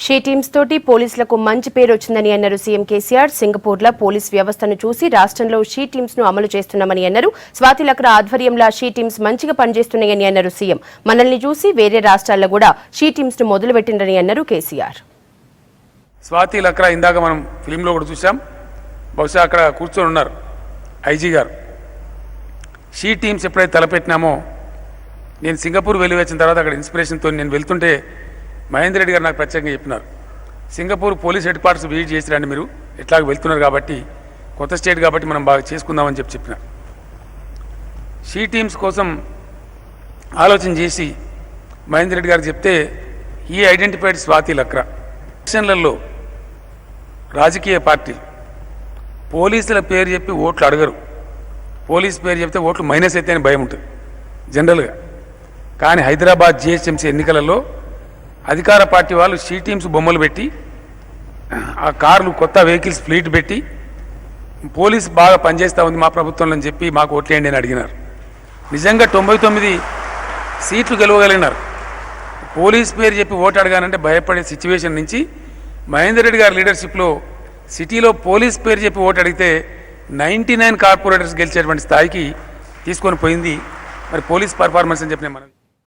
She teams తోటి పోలీసులకు మంచి పేరు వచ్చిందని అన్నారు సీఎం కేసీఆర్. సింగపూర్లో పోలీస్ వ్యవస్థను చూసి రాష్ట్రంలో షీ టీమ్స్ ను అమలు చేస్తున్నామని అన్నారు. స్వాతి లక్రా ఆధ్వర్యంలో షీ టీమ్స్ మంచిగా పనిచేస్తున్నాయని అన్నారు సీఎం. మనల్ని చూసి వేరే రాష్ట్రాల్లో కూడా షీ టీమ్స్ ను మొదలుపెట్టిందని అన్నారు కేసీఆర్. స్వాతి లక్రా ఇందాక మనం ఫిలింలో కూడా చూసాం, బహుశా అక్కడ కూర్చొని ఉన్నారు ఐజీ గారు. షీ టీమ్స్ ఎప్పుడైతే తలపెట్టినామో, నేను సింగపూర్ వెళ్ళి వచ్చిన తర్వాత అక్కడ ఇన్స్పిరేషన్తో నేను వెళ్తుంటే మహేందర్ రెడ్డి గారు నాకు ప్రత్యేకంగా చెప్పినారు, Singapore police headquarters visit చేసిరండి, మీరు ఎట్లాగ వెళ్తున్నారు కాబట్టి కొత్త స్టేట్ కాబట్టి మనం బాగా చేసుకుందామని చెప్పినారు. షీ టీమ్స్ కోసం ఆలోచన చేసి మహేందర్ రెడ్డి గారు చెప్తే ఈ ఐడెంటిఫైడ్ స్వాతి లక్రా. ఎలక్షన్లలో రాజకీయ పార్టీలు పోలీసుల పేరు చెప్పి ఓట్లు అడగరు, పోలీసు పేరు చెప్తే ఓట్లు మైనస్ అయితే అని భయం ఉంటుంది జనరల్గా. కానీ హైదరాబాద్ జిహెచ్ఎంసీ ఎన్నికలలో అధికార పార్టీ వాళ్ళు షీ టీమ్స్ బొమ్మలు పెట్టి, ఆ కార్లు కొత్త వెహికల్స్ ఫ్లీట్ పెట్టి పోలీసు బాగా పనిచేస్తూ ఉంది మా ప్రభుత్వంలో అని చెప్పి మాకు ఓట్లేయండి అని అడిగినారు. నిజంగా 99 సీట్లు గెలవగలిగినారు. పోలీస్ పేరు చెప్పి ఓటు అడగానంటే భయపడే సిచ్యువేషన్ నుంచి మహేందర్ రెడ్డి గారి లీడర్షిప్లో సిటీలో పోలీస్ పేరు చెప్పి ఓటు అడిగితే 99 కార్పొరేటర్స్ గెలిచేటువంటి స్థాయికి తీసుకొని పోయింది మరి పోలీస్ పర్ఫార్మెన్స్ అని చెప్పిన మనం.